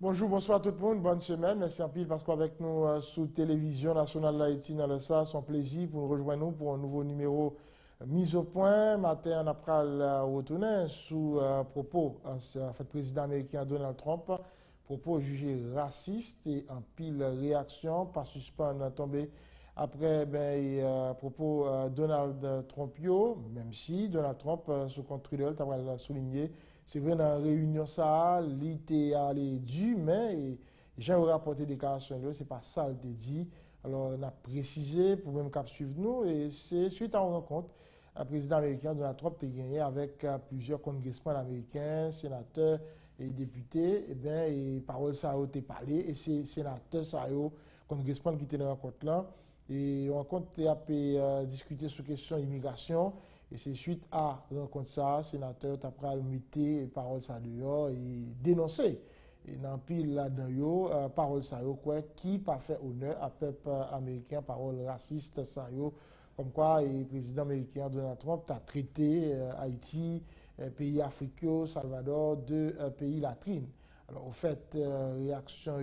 Bonjour, bonsoir tout le monde, bonne semaine. Merci en pile parce qu'avec nous sous Télévision Nationale d'Haïti dans le SA, son plaisir pour nous rejoindre nous pour un nouveau numéro mise au point. Matin, on a retourné sous propos en fait président américain Donald Trump, propos jugés racistes et en pile réaction, pas suspend tombé après propos Donald Trump, même si Donald Trump, sous compte Trudel, tu as souligné, c'est vrai, dans la réunion, ça, l'IT allé dû, mais j'ai rapporté des déclaration, c'est pas ça, il dit. Alors, on a précisé pour même cap suivre nous, et c'est suite à une rencontre, le président américain Donald Trump a gagné avec plusieurs congressmen américains, sénateurs et députés, et parole ça a été parlé, et c'est sénateurs, ça a congressmen qui étaient dans la rencontre là. Et on rencontre a discuté sur question immigration. Et c'est suite à rencontre ça, sénateur après le mettre parole ça dehors et dénoncer. Et dans pile là-dedans, parole ça quoi qui pas fait honneur à peuple américain, parole raciste ça comme quoi le président américain Donald Trump a traité Haïti, pays africain, Salvador, deux pays latrines. Alors, au fait, réaction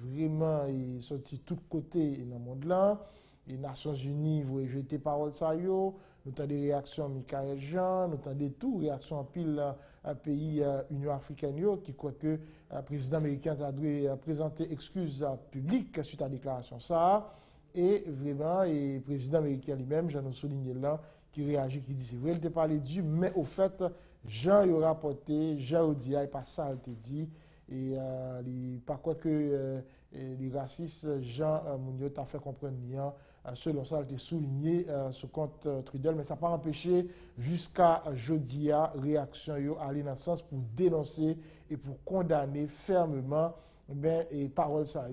vraiment sorti de tous côtés dans le monde là. Les Nations Unies vont jeter parole ça yo, nous avons des réactions Michael Jean, nous avons des tout réactions en pile à pays Union africaine qui croit que le président américain a dû présenter excuses publiques suite à la déclaration ça et vraiment le président américain lui-même, j'en ai souligné là, qui réagit, qui dit c'est vrai, il t'a parlé du, mais au fait, Jean a rapporté, Jean a dit, il pas ça, il t'a dit. Et par quoi que les racistes, Jean Mouniot a fait comprendre bien, selon ça, il a souligné ce compte Trudel, mais ça n'a pas empêché jusqu'à jeudi à réaction aller dans le sens pour dénoncer et pour condamner fermement et paroles ça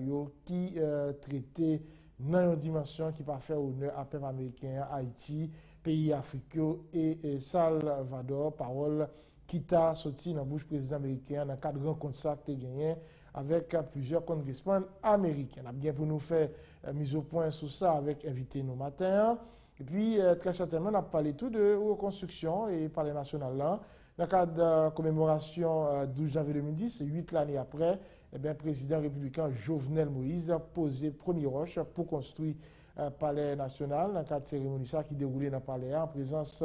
qui traitaient dans une dimension qui pas fait honneur à peuple américain, Haïti, pays africain et Salvador, parole qui t'a sorti dans la bouche président américain dans le cadre de rencontre ça que gagné avec plusieurs congressmen américains. On a bien pour nous faire mise au point sur ça avec invité nos matins. Et puis, très certainement, on a parlé tout de reconstruction et palais national là. Dans le cadre de la commémoration 12 janvier 2010, 8 l'année après, le président républicain Jovenel Moïse a posé premier roche pour construire palais national dans le cadre de cérémonie ça qui déroulait dans le palais en présence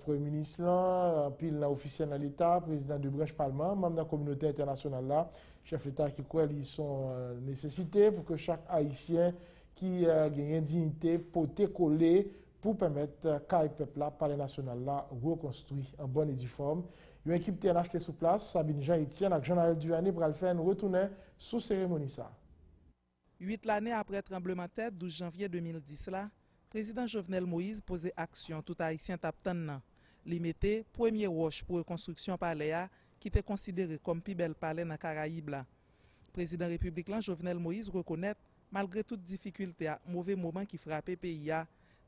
Premier ministre, pile officiel de l'État, président de branche Parlement, membre de la communauté internationale là, chef d'État qui croit qu'ils sont nécessités pour que chaque Haïtien qui a une dignité peut coller pour permettre qu'un peuple là, palais national là, reconstruit en bonne et due forme. Une équipe qui a acheté sur place, Sabine Jean-Etienne avec Jean-Noël Duhané pour le faire retourner sous cérémonie ça. 8 l'année après tremblement de terre 12 janvier 2010 là, président Jovenel Moïse posait action tout haïtien taptan. Il mettait premier roche pour reconstruction palais qui était considéré comme plus bel palais dans Caraïbes là. Président républicain Jovenel Moïse reconnaît malgré toute difficulté mauvais moment qui frappait pays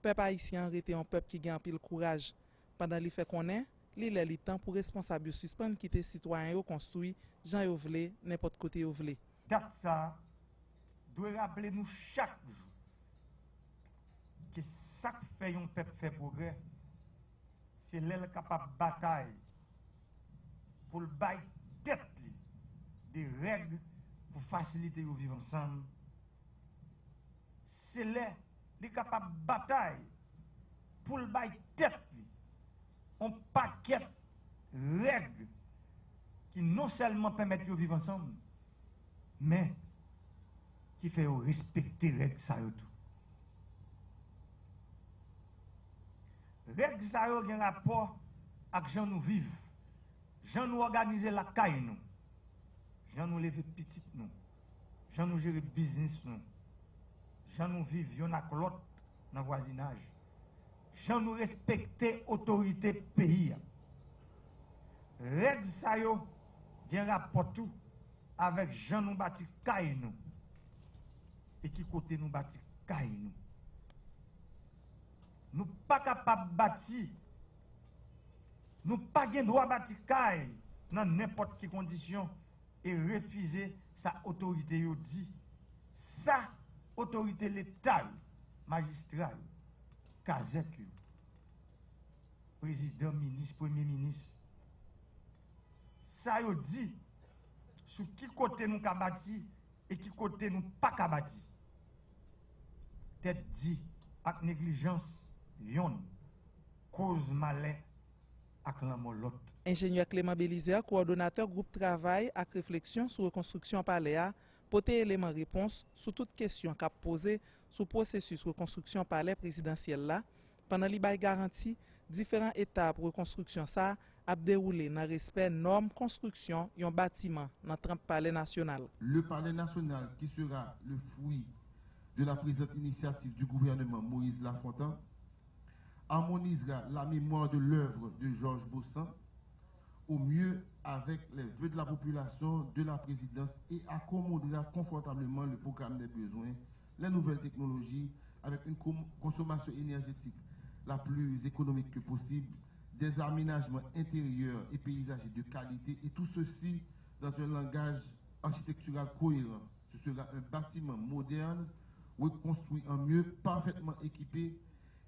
peuple haïtien était un peuple qui gagne pile courage. Pendant les fait connaît, il est le temps pour responsable suspendre qui était citoyen construit Jean Yovlé n'importe côté Yovlé. Date ça doit rappeler nous chaque jour que ça fait un peuple fait progrès, c'est l'aile capable de bataille pour le bail tête des règles pour faciliter le vivre ensemble. C'est l'aile capable de bataille pour le bail tête un paquet de règles qui non seulement permettent de vivre ensemble, mais qui fait respecter les règles ça tout. Règles ça ont un rapport avec gens nous vivons, gens nous organiser la caille nous, gens nous lever petit nous, gens nous gérer business nous, gens nous vivre yon avec l'autre dans le voisinage, gens nous respecter autorité pays. Règles ça ont un rapport tout avec gens nous bâtir caille nous et qui côté nous bâtir caille nous. Nous pas capables de bâtir, nous pas gain droit bâtir caille dans n'importe quelle condition et refuser sa autorité yo dit sa autorité l'État magistral Kazek président ministre premier ministre ça yo dit sur qui côté nous ka bâti et qui côté nous pas ka bâti. Tête dit avec négligence yon cause malin avec l'autre. Ingénieur Clément Bélizer, coordonnateur groupe travail avec réflexion sur reconstruction palais, porte élément réponse sur toute question qu'a posée sur processus reconstruction palais présidentiel là, pendant li bay garantie différentes étapes reconstruction ça a déroulé dans respect normes construction d'un bâtiment dans 30 palais national. Le palais national qui sera le fruit de la présente initiative du gouvernement Moïse Lafontaine harmonisera la mémoire de l'œuvre de Georges Bossan au mieux avec les vœux de la population de la présidence et accommodera confortablement le programme des besoins, les nouvelles technologies avec une consommation énergétique la plus économique que possible, des aménagements intérieurs et paysagers de qualité et tout ceci dans un langage architectural cohérent. Ce sera un bâtiment moderne, reconstruit en mieux, parfaitement équipé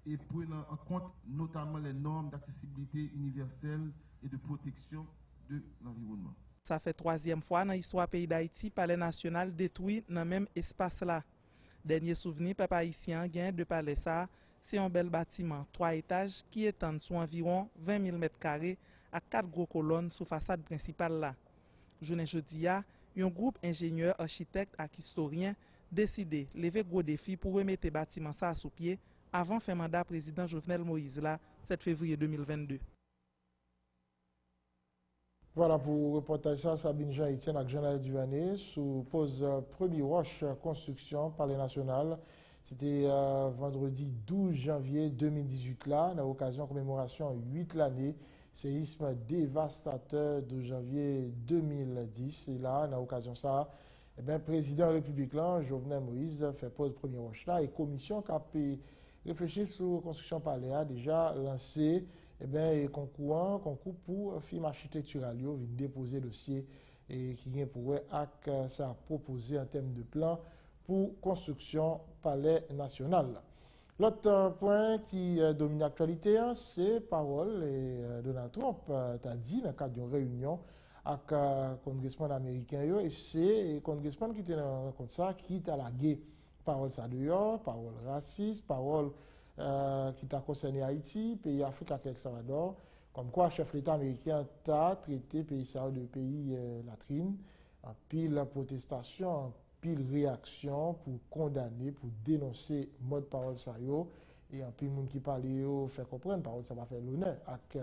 et prenant en compte notamment les normes d'accessibilité universelle et de protection de l'environnement. Ça fait 3e fois dans l'histoire pays d'Haïti, palais national détruit dans le même espace là. Dernier souvenir, peuple haïtien gain de palais ça, c'est un bel bâtiment, 3 étages qui étend sur environ 20 000 m² à 4 gros colonnes sur façade principale là. Journée jeudi, un groupe ingénieur, architecte et historien décidé lever gros défi pour remettre le bâtiment ça sous pied avant fin mandat président Jovenel Moïse là, 7 février 2022. Voilà pour le reportage ça, Sabine Jean-Etienne avec Jean-Alain Duvané sous pose premier roche construction palais national. C'était vendredi 12 janvier 2018 là, dans l'occasion commémoration 8 l'année, séisme dévastateur de janvier 2010. Et là, dans l'occasion ça, président de la République là, Jovenel Moïse fait pose premier roche là et commission qui a réfléchi sur la construction palais a déjà lancé concours pour firme architecturale vient déposer dossier et qui vient pour ça proposé en termes de plan pour construction palais national. L'autre point qui domine l'actualité, c'est parole et Donald Trump a dit dans le cadre d'une réunion avec le congressman américain et c'est le congressman qui était dans comme ça qui a lagué parole ça dehors, parole raciste, parole qui t'a concerné Haïti, pays Afrique avec Salvador, comme quoi le chef de l'État américain a traité pays de pays latrine, en pile protestation, en pile réaction pour condamner, pour dénoncer mode parole ça yo, et en pile monde qui parle yo fait comprendre parole ça va faire l'honneur avec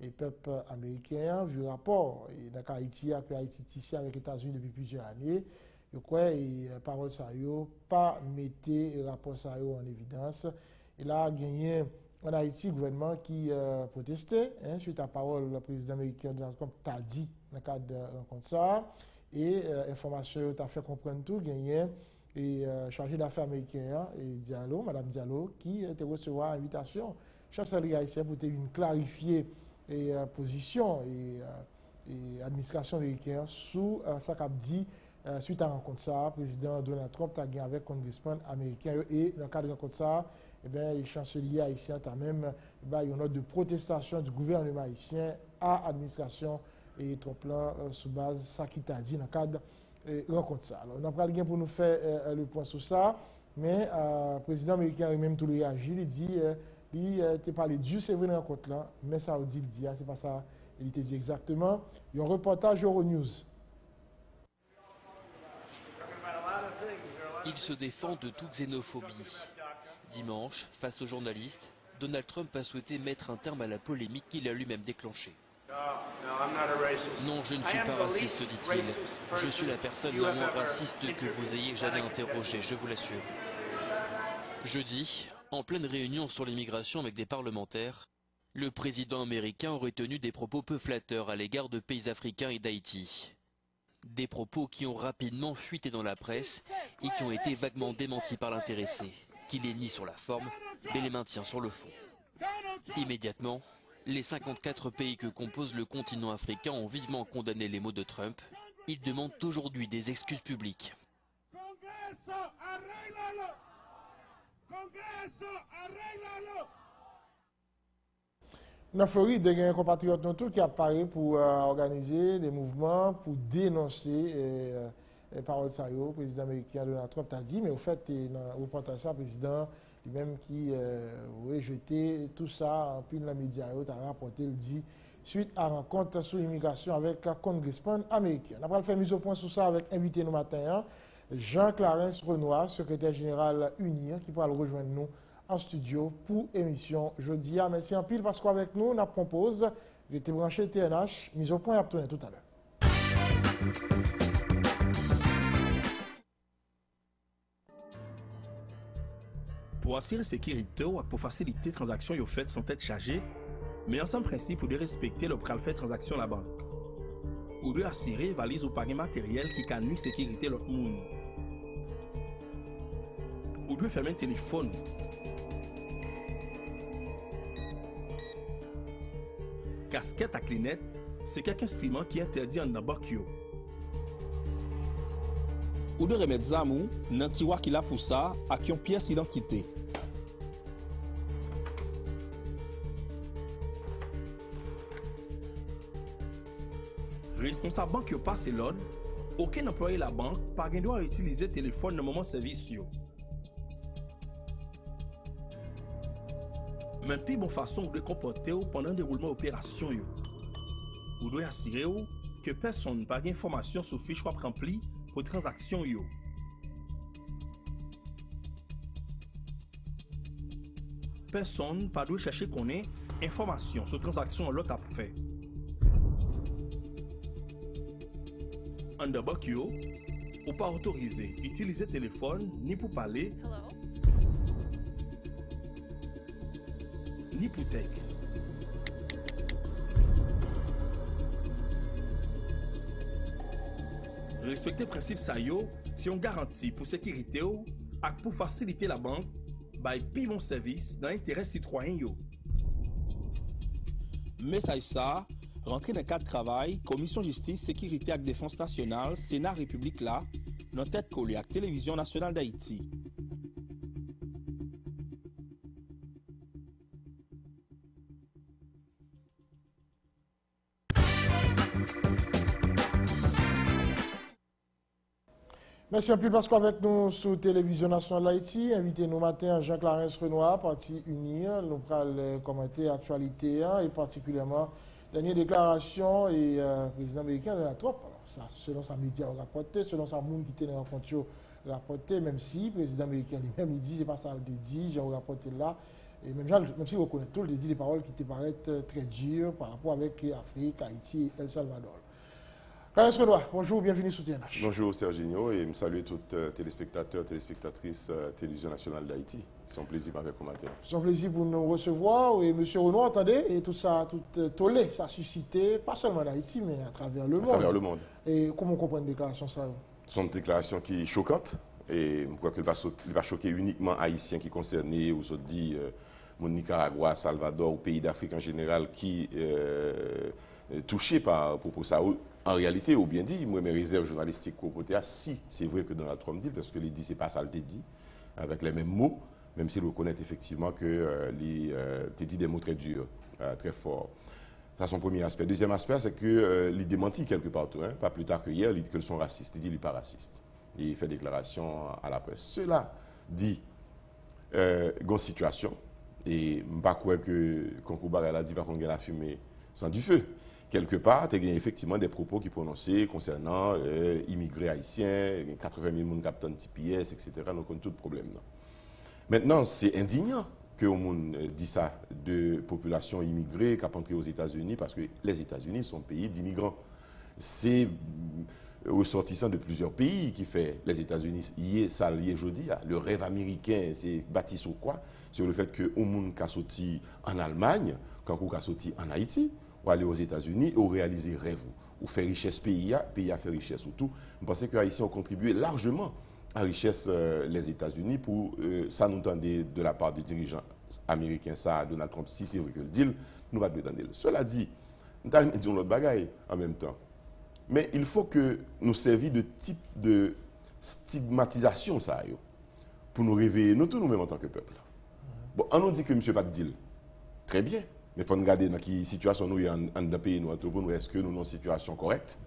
les peuples américains vu rapport et dans Haïti avec Haïti ici avec les États-Unis depuis plusieurs années. Je crois que parole ça yo pas mettez rapport ça yo en évidence. Et là, il y a en Haïti, le gouvernement qui protestait suite à la parole du président américain Donald Trump t'a dit dans le cadre de rencontre ça. Et information t'a fait comprendre tout. Il y a un chargé d'affaires américain, Diallo, Madame Diallo, qui était recevoir l'invitation chancelier haïtien pour clarifier la position et l'administration américaine sous ça qu'a dit. Suite à la rencontre ça, le président Donald Trump a gagné avec le congressman américain et dans le cadre de la rencontre ça, le chancelier haïtien a même une note de protestation du gouvernement haïtien à l'administration et Trump là sous base ça qui t'a dit dans le cadre de la rencontre ça. Alors, on n'a pas rien pour nous faire le point sur ça, mais le président américain lui-même tout réagi, il dit il t'a parlé du c'est vrai dans la rencontre là, mais ça dit il dit c'est pas ça, il t'a dit exactement. Il y a un reportage Euronews. Il se défend de toute xénophobie. Dimanche, face aux journalistes, Donald Trump a souhaité mettre un terme à la polémique qu'il a lui-même déclenchée. Non, je ne suis pas raciste, dit-il. Je suis la personne la moins raciste que vous ayez jamais interrogée, je vous l'assure. Jeudi, en pleine réunion sur l'immigration avec des parlementaires, le président américain aurait tenu des propos peu flatteurs à l'égard de pays africains et d'Haïti. Des propos qui ont rapidement fuité dans la presse et qui ont été vaguement démentis par l'intéressé, qui les nie sur la forme, mais les maintient sur le fond. Immédiatement, les 54 pays que compose le continent africain ont vivement condamné les mots de Trump. Ils demandent aujourd'hui des excuses publiques. Dans Floride, il y a un compatriote qui a parlé pour organiser des mouvements, pour dénoncer les paroles de le président américain Donald Trump a dit, mais au fait, dans le reportage, le président lui-même qui a jeté tout ça en pile la média, il a rapporté, il dit, suite à rencontre sur l'immigration avec un congressman américain. On va faire mise au point sur ça avec invité nous matin, Jean-Clarence Renoir, secrétaire général UNIR, qui pourra le rejoindre nous en studio pour émission jeudi. Merci en pile parce qu'avec nous, on propose, j'ai été branché TNH, mise au point à tourner tout à l'heure. Pour assurer la sécurité ou pour faciliter les transactions faites sans être chargées, mais ensemble principe pour de respecter le pral fait transaction la banque. Ou de assurer valise ou paquet matériel qui can nuire sécurité l'autre monde. Ou de fermer un téléphone. Casquette à clinette, c'est quelques instruments qui est interdit en banque. Ou de remettre zamou, nan tiwa qui l'a pour ça, à qui on pièce identité. Responsable banque yo passe l'ordre, aucun employé la banque pas doit utiliser téléphone dans le moment de service. Mais puis bonne façon de comporter pendant le déroulement opération yo. Vous devez assurer que personne n'a pas d'information sur fiche wap rempli pour transaction yo. Personne pas doit chercher qu'on ait information sur transaction l'autre a fait. En dehors yo, ou pas autorisé utiliser téléphone ni pour parler, ni pour texte. Respecter principe sa yo, si on garantit pour sécurité ou et pour faciliter la banque, by pi bon service dans l'intérêt citoyen yo. Message ça, rentrer dans le cadre de travail, Commission Justice, Sécurité et Défense nationale, Sénat République là, dans tête collée avec Télévision nationale d'Haïti. Merci un peu parce qu'avec nous sur Télévision nationale d'Haïti, invité nous matin Jean-Clarence Renoir, parti UNIR, nous allons commenter l'actualité et particulièrement la dernière déclaration et président américain Donald Trump. Alors, ça, selon sa média rapporté, selon sa monde qui était dans la rencontre rapporté, même si le président américain lui-même il dit, c'est pas ça le dit, j'ai rapporté là. Et même si vous connaissez tout, il dit des paroles qui te paraissent très dures par rapport avec l'Afrique, Haïti et El Salvador. Clarence Renoir, bonjour, bienvenue sur TNH. Bonjour Serginho et je salue tous téléspectateurs, téléspectatrices Télévision nationale d'Haïti. C'est un plaisir avec vous matin. C'est un plaisir pour nous recevoir. Et M. Renoir, attendez, et tout ça, tout tollé, ça a suscité, pas seulement d'Haïti, mais à travers le monde. À travers le monde. Et comment on comprend une déclaration ça? Ce sont des déclarations qui sont choquantes. Et je crois qu'elle ne va choquer uniquement Haïtiens qui concernés, ou se dit, mon Nicaragua, Salvador, ou pays d'Afrique en général, qui touchés par propos ça. En réalité, ou bien dit, moi, mes réserves journalistiques au côté, si c'est vrai que Donald Trump dit, parce que il dit, c'est pas ça, il dit, avec les mêmes mots, même s'il reconnaît effectivement que il dit des mots très durs, très forts. Ça, c'est son premier aspect. Deuxième aspect, c'est que il démentit quelque part, pas plus tard que hier, il dit qu'ils sont racistes. Il dit qu'il n'est pas raciste. Il fait déclaration à la presse. Cela dit, une situation, et je ne pas croire que Concours Barrel a dit par contre qu'il a fumé sans du feu. Quelque part, il y a effectivement des propos qui prononcés concernant immigrés haïtiens, 80 000 personnes captant TPS, etc. Donc, on a tout le problème. Non. Maintenant, c'est indignant que on dit ça de population immigrée qui a entré aux États-Unis parce que les États-Unis sont un pays d'immigrants. C'est ressortissant de plusieurs pays qui fait les États-Unis, ça lié aujourd'hui, le rêve américain, c'est bâti sur quoi? Sur le fait que au monde qui a sorti en Allemagne, quand on a sorti en Haïti, ou aller aux États-Unis, ou réaliser rêve, ou faire richesse pays a fait richesse surtout. Je pense que les Haïtiens ont contribué largement à la richesse les États-Unis pour ça nous entendait de la part des dirigeants américains, ça, Donald Trump, si c'est vrai que le deal, nous va donner. Cela dit, nous avons dit l'autre bagaille en même temps. Mais il faut que nous servions de type de stigmatisation ça, pour nous réveiller, nous tous nous-mêmes en tant que peuple. Bon, on nous dit que M. pas de deal. Très bien. Mais il faut regarder dans quelle situation nous sommes dans le pays. Est-ce que nous sommes dans une situation correcte?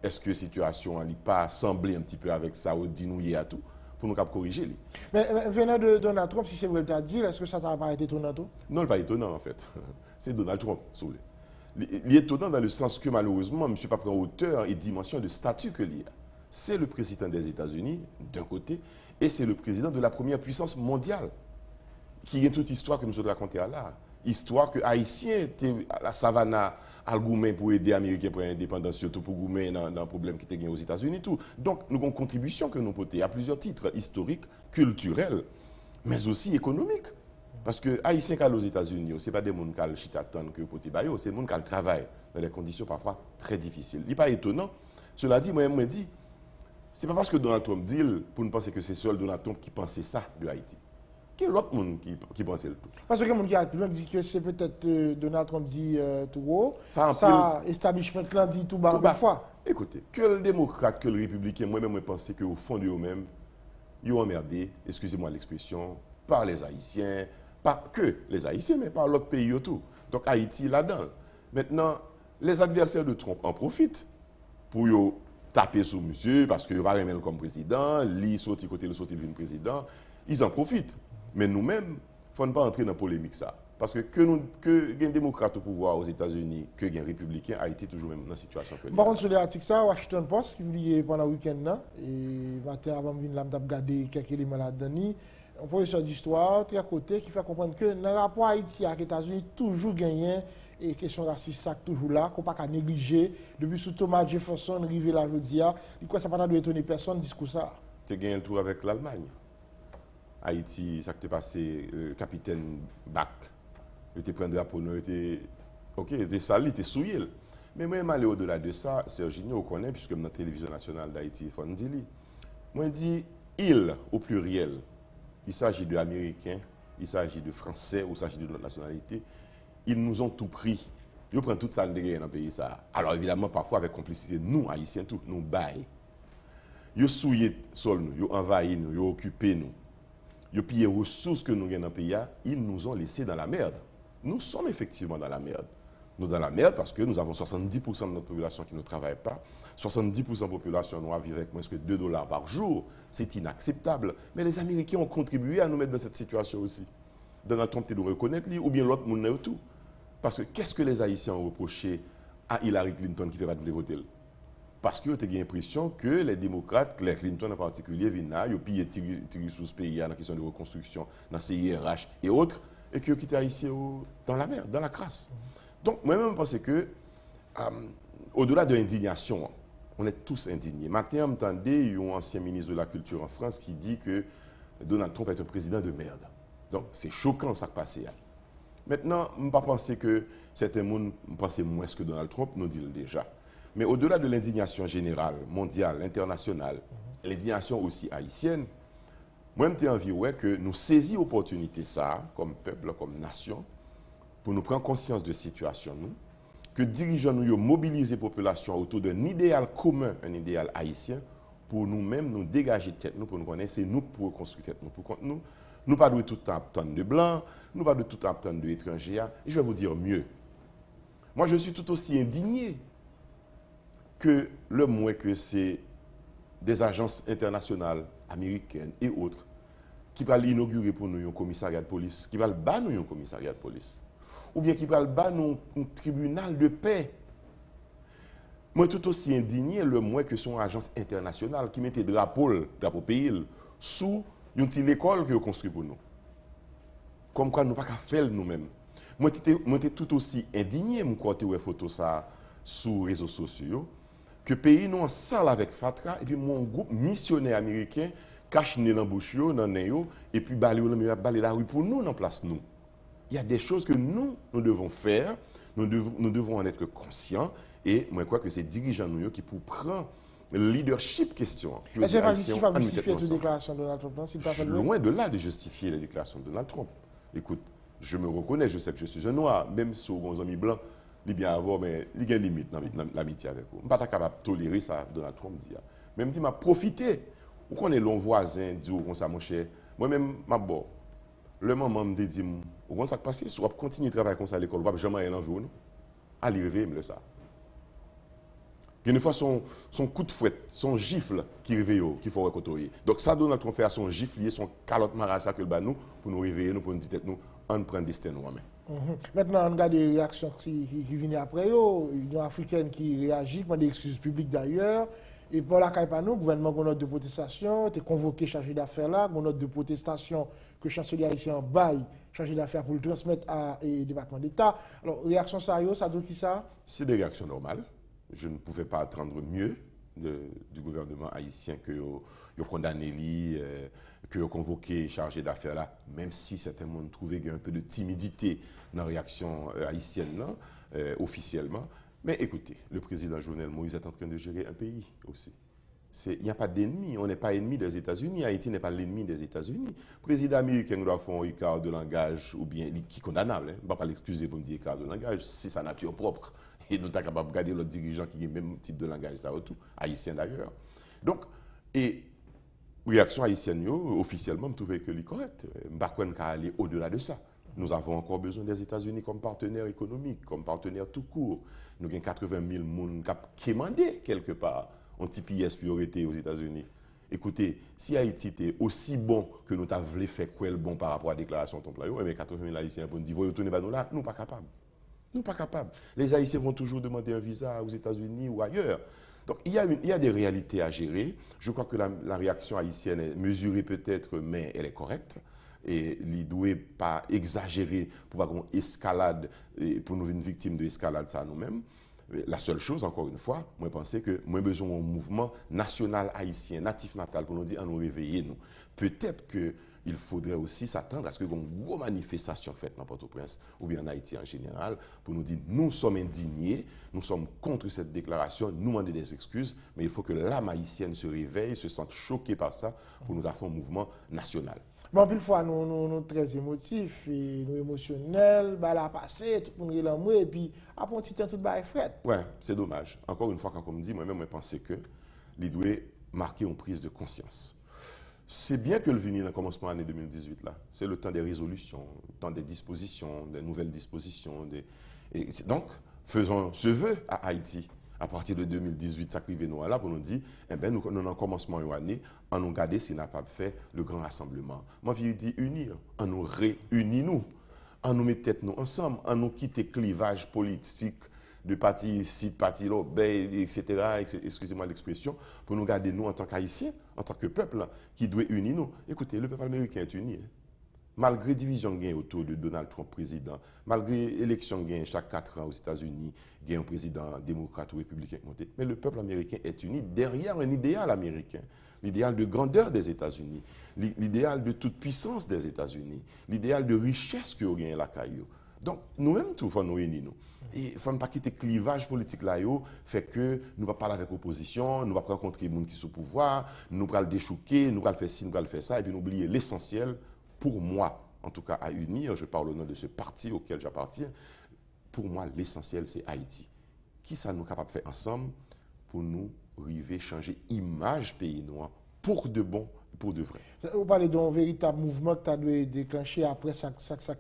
Est-ce que la situation n'a pas semblé un petit peu avec ça ou dit nous y a tout pour nous corriger? Mais venant de Donald Trump, si c'est vrai que tu as dit, est-ce que ça t'a pas été étonnant tout? Non, ce n'est pas étonnant en fait. C'est Donald Trump, si vous voulez. Il est étonnant dans le sens que malheureusement, M. pas prend hauteur et dimension de statut que l'il a. C'est le président des États-Unis, d'un côté, et c'est le président de la première puissance mondiale, qui est toute histoire que nous avons racontée là. Histoire que Haïtiens étaient à la savane à Goumen pour aider les Américains pour l'indépendance, surtout pour Goumen dans le problème qui était gagné aux États-Unis. Tout. Donc, nous avons une contribution que nous portons à plusieurs titres historiques, culturels, mais aussi économiques. Parce que les Haïtiens qui sont aux États-Unis, ce n'est pas des gens qui ont chitaton que pour Tibayo, c'est des gens qui travaillent dans des conditions parfois très difficiles. Il n'est pas étonnant. Cela dit, moi-même, je dis, ce n'est pas parce que Donald Trump dit pour nous penser que c'est seul Donald Trump qui pensait ça de Haïti. Quel autre monde qui pensait le tout? Parce que les gens qui dit que c'est peut-être Donald Trump dit tout haut, establishment là dit tout bas fois. Écoutez, que le démocrate, que le républicain, moi-même, je pense qu'au fond de eux-mêmes, ils ont emmerdé, excusez-moi l'expression, par les Haïtiens, pas que les Haïtiens, mais par l'autre pays autour. Donc Haïti là-dedans. Maintenant, les adversaires de Trump en profitent pour taper sur monsieur, parce que va remettre comme président, lui sorti côté le sorti le président, ils en profitent. Mais nous-mêmes, il ne faut pas entrer dans la polémique ça. Parce que les démocrates au pouvoir aux États-Unis, que les républicains, Haïti toujours même dans la situation que par contre, sur l'article ça, Washington Post, qui publié pendant le week-end, et matin avant de venir là, je regarder quelques éléments là-dedans. On peut sur d'histoire, très à côté, qui fait comprendre que dans le rapport Haïti avec les États-Unis, toujours gagné, et question raciste, ça toujours là, qu'on ne peut pas négliger. Depuis sous Thomas Jefferson, arrivé là, je dis, ça ne peut pas étonner personne, discours ça. Tu as gagné le tour avec l'Allemagne. Haïti, ça qui est passé, capitaine Bach, il était pris un drapeau, il était sali, il était souillé. Mais moi, je aller au-delà de ça, Serginho, on connaît, puisque dans la télévision nationale d'Haïti, il faut dire, moi, je dis, il, au pluriel, il s'agit d'Américains, il s'agit de Français, ou il s'agit de notre nationalité, ils nous ont tout pris. Ils prennent tout ça dans le pays. Ça. Alors évidemment, parfois avec complicité, nous, Haïtiens, tout, nous baillons. Ils ont souillé sol nous, ils ont envahi nous, ils ont occupé nous. Ils ont pillé les ressources que nous avons dans le pays, ils nous ont laissés dans la merde. Nous sommes effectivement dans la merde. Nous sommes dans la merde parce que nous avons 70% de notre population qui ne travaille pas. 70% de la population noire vit avec moins que $2 par jour. C'est inacceptable. Mais les Américains ont contribué à nous mettre dans cette situation aussi. Donald Trump, tu dois reconnaître, ou bien l'autre, nous n'est tout. Parce que qu'est-ce que les Haïtiens ont reproché à Hillary Clinton qui ne fait pas de voter? Parce qu'ils ont eu l'impression que les démocrates, Claire Clinton en particulier, viennent là, ils ont pillé sous ce pays dans la question de reconstruction, dans CIRH et autres, et qu'ils ont quitté Haïti dans la merde, dans la crasse. Donc, moi-même, je pense que, au-delà de l'indignation, on est tous indignés. Matin, m'entendez, il y a un ancien ministre de la Culture en France qui dit que Donald Trump est un président de merde. Donc, c'est choquant ça qui passe. Maintenant, je ne pense pas que certains gens pensent moins que Donald Trump, nous dit déjà. Mais au-delà de l'indignation générale, mondiale, internationale, l'indignation aussi haïtienne, moi, j'ai envie que nous saisissions l'opportunité, ça, comme peuple, comme nation, pour nous prendre conscience de la situation, nous, que dirigeants nous mobiliser la population autour d'un idéal commun, un idéal haïtien, pour nous-mêmes nous dégager de tête, nous, pour nous connaître, c'est nous pour reconstruire tête, nous, pour contre nous. Nous ne pas tout le temps attendre de blancs, nous ne pas tout le temps attendre d'étrangers. Et je vais vous dire mieux. Moi, je suis tout aussi indigné que le moins que c'est des agences internationales, américaines et autres, qui veulent inaugurer pour nous un commissariat de police, qui veulent battre nous un commissariat de police, ou bien qui veulent battre nous un tribunal de paix. Moi, tout aussi indigné le moins que son agence internationale qui mettait drapeau pays sous une petite école qui est construite pour nous. Comme quoi, nous ne pouvons pas faire nous-mêmes. Moi, j'étais tout aussi indigné, quand je vois photo ça sur les réseaux sociaux, que le pays nous en salle avec Fatra, et puis mon groupe missionnaire américain cache dans la bouche, dans le et puis balayer la rue pour nous, dans place nous. Il y a des choses que nous devons faire, nous devons en être conscients, et moi, je crois que c'est dirigeants nous qui pour prendre le leadership question. Est-ce que va justifier toute déclaration de Donald Trump? Loin de là de justifier les déclarations de Donald Trump. Écoute, je me reconnais, je sais que je suis un noir, même si mon ami blanc, il est bien avoir, mais il y a une limite dans l'amitié avec vous. Je ne suis pas capable de tolérer ça, Donald Trump dit. Même si je profité, ou qu'on est long voisin, dit comme ça, mon cher, moi-même, bon, le maman me dit, au moins ça passe, soit continue de travailler comme ça à l'école, ou jamais rien envie, non? Allez, réveiller, me le ça. Une fois son coup de fouette, son gifle qui réveille, qu'il faut recotoyer. Donc ça, Donald Trump fait à son gifle, son calotte marassa que le bas nous, pour nous réveiller, nous, pour nous dire, nous, on prend destin nous en main. Maintenant, on regarde les réactions qui viennent après, l'Union africaine qui réagit, prend des excuses publiques d'ailleurs. Et pour la Caïpanou, le gouvernement a une note de protestation, tu es convoqué chargé d'affaires là, une note de protestation que le chancelier haïtien bail chargé d'affaires pour le transmettre à le département d'État. Alors, réaction sérieuse, ça donne qui ça? C'est des réactions normales. Je ne pouvais pas attendre mieux du gouvernement haïtien que vous condamné, que vous convoqué chargé d'affaires là, même si certains monde trouvaient qu'il y a un peu de timidité dans la réaction haïtienne là, officiellement. Mais écoutez, le président Jovenel Moïse est en train de gérer un pays aussi. Il n'y a pas d'ennemi, on n'est pas ennemi des États-Unis, Haïti n'est pas l'ennemi des États-Unis. Le président américain doit faire un écart de langage, ou bien, qui est condamnable, hein. Je ne vais pas l'excuser pour me dire écart de langage, c'est sa nature propre. Et nous sommes capables de regarder l'autre dirigeant qui a le même type de langage, ça tout, haïtien d'ailleurs. Donc, et réaction haïtienne, officiellement, je trouvais que c'est correct. Je ne vais pas aller au-delà de ça. Nous avons encore besoin des États-Unis comme partenaire économique, comme partenaire tout court. Nous avons 80 000 personnes qui ont demandé quelque part un petit pièce priorité aux États-Unis. Écoutez, si Haïti était aussi bon que nous avons fait quoi le bon par rapport à la déclaration de Templayo, mais 80 000 Haïtiens pour nous dire, vous retournez nous là, nous ne sommes pas capables. Nous ne sommes pas capables. Les Haïtiens vont toujours demander un visa aux États-Unis ou ailleurs. Donc il y a des réalités à gérer. Je crois que la réaction haïtienne est mesurée peut-être, mais elle est correcte. Et il ne doit pas exagérer pour pas qu'on escalade, pour nous une victime de escalade ça nous-mêmes. La seule chose, encore une fois, moi je pense que moi besoin d'un mouvement national haïtien, natif natal, pour nous dire à nous réveiller nous. Peut-être qu'il faudrait aussi s'attendre à ce qu'il y ait une grosse manifestation faite dans Port-au-Prince ou bien en Haïti en général, pour nous dire nous sommes indignés, nous sommes contre cette déclaration, nous demander des excuses, mais il faut que l'âme haïtienne se réveille, se sente choquée par ça, pour nous faire un mouvement national. Bon, puis une fois, nous sommes très émotifs, et nous émotionnels, bah, la passé, tout le monde est l'amour, et puis après un petit temps, tout le est fret. Ouais, c'est dommage. Encore une fois, quand on me dit, moi-même, je pense que il doit marquer une prise de conscience. C'est bien que le venir dans le commencement de l'année 2018, là, c'est le temps des résolutions, le temps des dispositions, des nouvelles dispositions. Et donc, faisons ce vœu à Haïti. À partir de 2018, ça arrive nous là pour nous dire, eh ben, nous en commencement une année, on nous garder si n'a pas fait le grand rassemblement. Moi, je dis unir, on nous réunit nous, on nous met tête nous ensemble, on nous quitte le clivage politique de parti ici, de parti là, etc. Excusez-moi l'expression, pour nous garder nous en tant qu'Haïtiens, en tant que peuple qui doit unir nous. Écoutez, le peuple américain est uni. Hein. Malgré division gain autour de Donald Trump président, malgré élection gain chaque 4 ans aux États-Unis, gain un président démocrate ou républicain monté, mais le peuple américain est uni derrière un idéal américain, l'idéal de grandeur des États-Unis, l'idéal de toute puissance des États-Unis, l'idéal de richesse que gagne la caillou. Donc nous-mêmes tout faut nous unir nous. Et il faut pas quitter le clivage politique là fait que nous pas parler avec l'opposition, nous pas rencontrer les gens qui sont au pouvoir, nous pas le déchouquer, nous pas faire ci, nous pas faire ça et puis nous oublier l'essentiel. Pour moi, en tout cas à unir, je parle au nom de ce parti auquel j'appartiens, pour moi, l'essentiel, c'est Haïti. Qui ça nous capable de faire ensemble pour nous arriver à changer l'image pays noir pour de bon, pour de vrai. Vous parlez d'un véritable mouvement que tu as dû déclencher après ça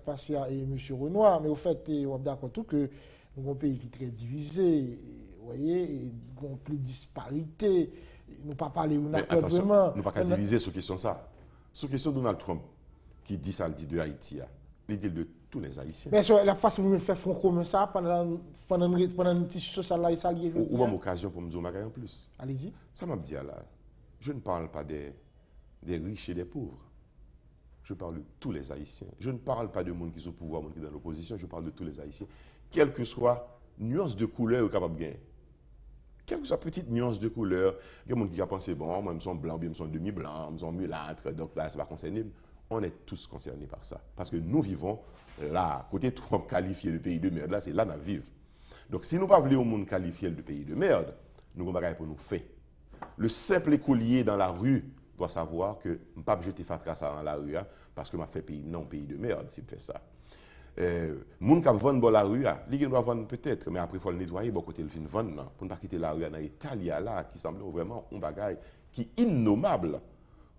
passé à M. Renoir, mais au fait, on est d'accord tout que nous avons un pays qui est très divisé, vous voyez, nous avons plus de disparité, nous ne pas parler où vraiment. Nous ne pas qu'à diviser sur question ça. Sur question de Donald Trump, qui dit ça, il dit de Haïti, il dit de tous les Haïtiens. Mais sur la façon dont vous faites front commun ça, pendant une tissu social là, ça lié. Ou une occasion pour me dire en plus. Allez-y. Ça m'a dit là, je ne parle pas des riches et des pauvres. Je parle de tous les Haïtiens. Je ne parle pas de monde qui sont au pouvoir, monde qui est dans l'opposition, je parle de tous les Haïtiens. Quelle que soit nuance de couleur capable de gagner. Quelle que soit petite nuance de couleur, il y a des gens qui a pensé, bon, moi, je suis blanc, bien, je suis demi-blanc, je suis mulâtre, donc là, ça va concerner. On est tous concernés par ça. Parce que nous vivons là, côté trop qualifié de pays de merde, là, c'est là qu'on vit. Donc, si nous ne voulons pas au monde qualifié de pays de merde, nous avons des pour nous faire. Le simple écolier dans la rue doit savoir que je ne peux pas jeter fatras dans la rue parce que je fais pays de merde si je fais ça. Les gens qui vendent dans la rue, ils doivent vendre peut-être, mais après il faut le nettoyer pour côté le fin vendre pour ne pas quitter la rue dans l'état là qui semble vraiment un bagage qui est innommable.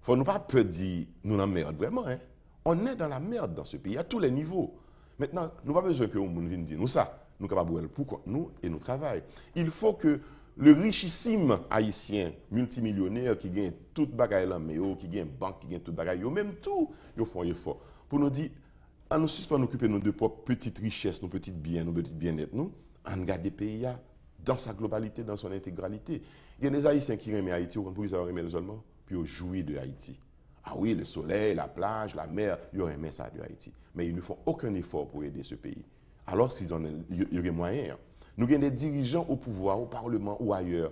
Il ne faut pas peur dire nous en merde vraiment. Hein? On est dans la merde dans ce pays, à tous les niveaux. Maintenant, nous n'avons pas besoin que nous vienne dire nous ça. Nous sommes capables de pourquoi nous et nous travaillons. Il faut que le richissime haïtien multimillionnaire qui gagne toute bagaille là, mais qui gagne banque, qui gagne toute bagaille, même tout, ils font effort pour nous dire, à nous suspendre occuper nos deux propres petites richesses, nos petits biens, nos petits bien-être, nous, en garder le pays dans sa globalité, dans son intégralité. Il y a des Haïtiens qui aiment Haïti, pour ils aiment seulement, puis ils jouissent de Haïti. Ah oui, le soleil, la plage, la mer, ils aiment ça de Haïti. Mais ils ne font aucun effort pour aider ce pays. Alors s'ils en ont les moyens. Nous avons des dirigeants au pouvoir, au Parlement ou ailleurs.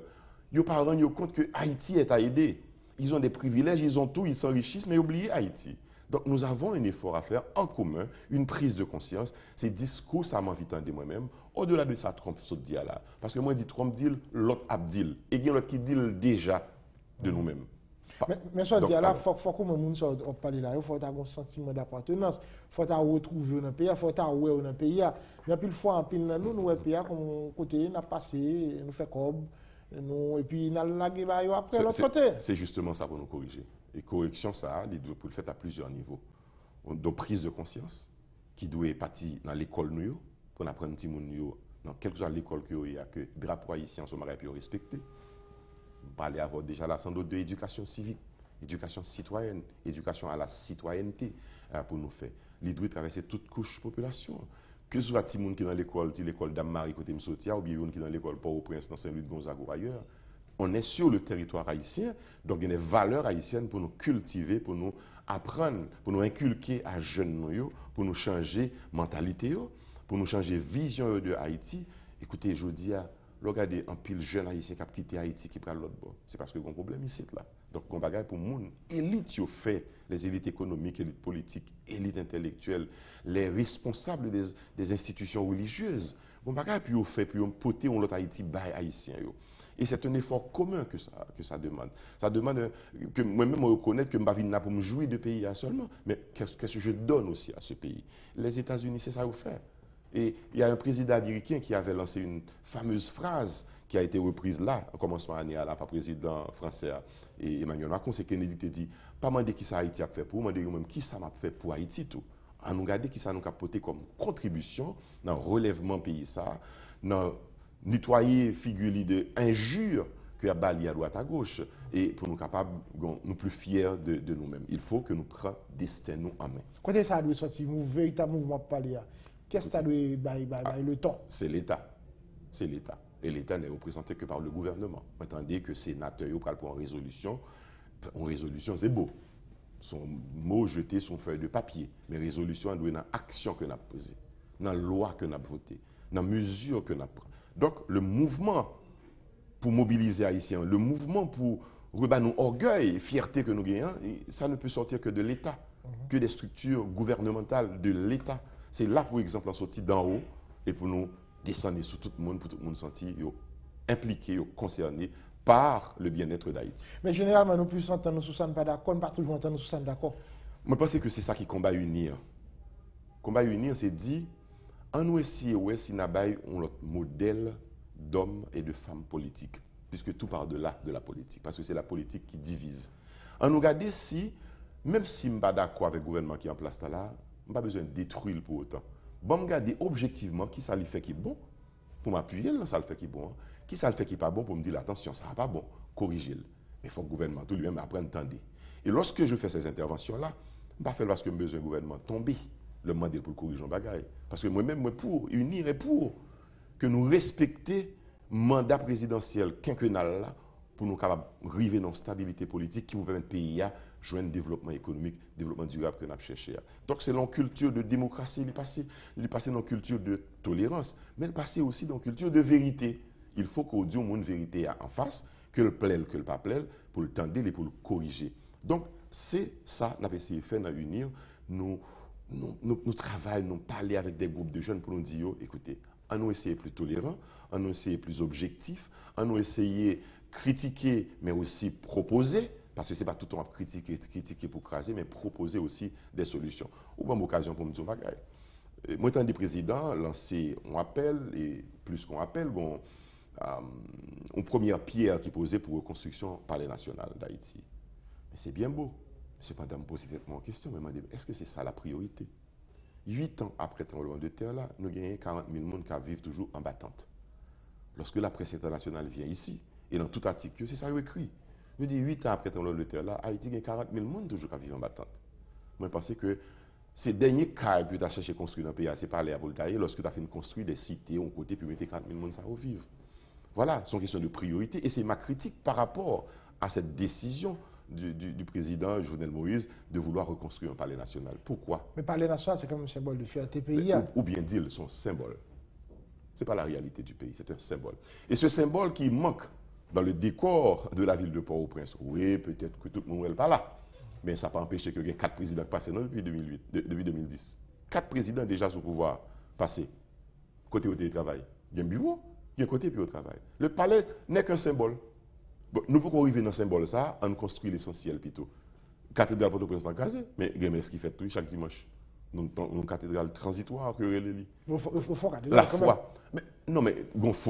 Ils ne se rendent pas compte que Haïti est à aider. Ils ont des privilèges, ils ont tout, ils s'enrichissent, mais ils oublient Haïti. Donc nous avons un effort à faire en commun, une prise de conscience. Ces discours, ça m'invite de moi-même. Au-delà de ça, Trump se dit là. Parce que moi, je dis Trump dit, l'autre abdil. Et il y a l'autre qui dit déjà de nous-mêmes. Mais ça dit là, il faut que les gens parlent là, il faut avoir un sentiment d'appartenance, il faut retrouver dans le pays, il faut avoir dans le pays. Mais puis, fois en pile, nous, le pays, comme côté, nous passé, nous fait comme, et puis nous avons après l'autre côté. C'est justement ça pour nous corriger. Et correction, ça, il doit le faire à plusieurs niveaux. Donc, prise de conscience, qui doit partir dans l'école, nous, pour apprendre petit monde, dans quelle que soit l'école qu'il y a, que le drapeau haïtien soit respecté. Parler avoir déjà la sans doute de éducation civique, éducation citoyenne, éducation à la citoyenneté pour nous faire. Il doit traverser toute couche de population. Que ce soit les gens qui sont dans l'école d'Ammarie côté Msotia, ou bien les gens qui sont dans l'école Port-au-Prince, dans Saint-Louis de Gonzague ou ailleurs, on est sur le territoire haïtien, donc il y a des valeurs haïtiennes pour nous cultiver, pour nous apprendre, pour nous inculquer à jeunes, pour nous changer mentalité, pour nous changer vision de Haïti. Écoutez, je dis à regardez un pile jeune haïtien qui a quitté Haïti qui prend l'autre bord. C'est parce que y a un problème ici là. Donc on bagaille pour monde élite qui fait les élites économiques, élites politiques, élites intellectuelles, les responsables des institutions religieuses. On bagaille puis on fait puis on poter on l'autre Haïti bail haïtien yo. Et c'est un effort commun que ça demande. Ça demande que moi-même reconnaître que je ne suis pas pour me jouir de pays seulement, mais qu'est-ce que je donne aussi à ce pays. Les États-Unis, c'est ça qu'ils font. Et il y a un président américain qui avait lancé une fameuse phrase qui a été reprise là, en commencement d'année, par le président français et Emmanuel Macron, c'est Kennedy qui dit, pas demander qui ça Haïti a fait pour, demander même qui ça m'a fait pour Haïti tout. À nous regarder qui ça nous a apporté comme contribution dans le relèvement pays ça, dans nettoyer figure de injures que a bali à droite à gauche et pour nous capables nous plus fiers de nous-mêmes. Il faut que nous prenions destin nous en main. Quand ça doit sortir un véritable mouvement pour parler, qu'est-ce que ça doit le temps? C'est l'État. C'est l'État. Et l'État n'est représenté que par le gouvernement. Attendez que les sénateurs prennent pour une résolution. Une résolution, c'est beau. Son mot jeté sur une feuille de papier. Mais résolution, elle doit être dans l'action que nous avons posée, dans la loi que nous avons votée, dans la mesure que nous avons prise. Donc, le mouvement pour mobiliser les Haïtiens, le mouvement pour rebattre nos orgueil et fierté que nous gagnons, ça ne peut sortir que de l'État, que des structures gouvernementales de l'État. C'est là, par exemple, en sortir d'en haut et pour nous descendre sur tout le monde, pour tout le monde sentir impliqué, concerné par le bien-être d'Haïti. Mais généralement, nous plus entendre nous sommes pas d'accord, pas toujours entendre nous sommes d'accord. Moi, je pense que c'est ça qui combat unir. Combat unir, c'est dit, en nous essayer, si nous avons un modèle d'hommes et de femmes politiques, puisque tout part de là, de la politique, parce que c'est la politique qui divise. En nous regarder si, même si je ne suis pas d'accord avec le gouvernement qui est en place là, je n'ai pas besoin de détruire pour autant. Bon, me regarder objectivement qui ça lui fait qui est bon, pour m'appuyer, ça le fait qui est bon. Qui ça le fait qui n'est pas bon, pour me dire, attention, ça n'est pas bon, corrigez-le. Mais il faut que le gouvernement tout lui-même apprenne à entendre. Et lorsque je fais ces interventions-là, je ne pas faire parce que j'ai besoin du gouvernement tomber, le demander pour corriger un bagaille. Parce que moi-même, moi, pour unir et pour que nous respections le mandat présidentiel quinquennal là, pour nous capables arriver dans une stabilité politique qui vous permet de pays à joindre le développement économique, le développement durable que nous avons cherché. Donc c'est dans une culture de démocratie, il est passé dans une culture de tolérance, mais il est passé aussi dans une culture de vérité. Il faut qu'on dise au monde vérité en face, que le plaît, que le pas plaît, pour le tendre et pour le corriger. Donc c'est ça qu'on a essayé de faire dans l'unir. Nous travaillons, nous parlons avec des groupes de jeunes pour nous dire, écoutez, on nous essayer plus tolérant, on nous essayer plus objectif, on nous essayer critiquer, mais aussi proposer, parce que ce n'est pas tout le temps critiquer pour craser, mais proposer aussi des solutions. Ou bonne occasion pour me dire, moi, étant des présidents, lancer un appel, et plus qu'on appelle, une première pierre qui est posée pour la reconstruction du Palais national d'Haïti. Mais c'est bien beau. Cependant, me poser tellement de questions, me demander, est-ce que c'est ça la priorité? 8 ans après le tremblement de terre, là, nous gagnons 40 000 personnes qui vivent toujours en battante. Lorsque la presse internationale vient ici, et dans tout article, c'est ça qui est écrit. Je dis 8 ans après le tremblement de terre, là, Haïti gagne 40 000 personnes toujours qui vivent en battante. Moi, je pense que ces derniers cas que tu as cherché à construire dans le pays, c'est pas aller à Voltaire, lorsque tu as fait construire des cités, on côté, puis mettre 40 000 personnes à vivre. Voilà, c'est une question de priorité, et c'est ma critique par rapport à cette décision du président Jovenel Moïse de vouloir reconstruire un palais national. Pourquoi? Mais palais national, c'est comme un symbole de fierté pays. Ou bien dire son symbole. Ce n'est pas la réalité du pays, c'est un symbole. Et ce symbole qui manque dans le décor de la ville de Port-au-Prince, oui, peut-être que tout le monde n'est pas là, mais ça n'a pas empêché qu'il y ait 4 présidents passés depuis 2010. 4 présidents déjà sous pouvoir passés. Côté au télétravail. Il y a un bureau, il y a un côté puis au travail. Le palais n'est qu'un symbole. Bon, nous pouvons arriver dans ce symbole, ça, on construit l'essentiel plutôt. Cathédrale Port-au-Prince en casé, mais il y a ce qui fait tout chaque dimanche. Nous avons une cathédrale transitoire que les Il faut la foi. Mais, non, mais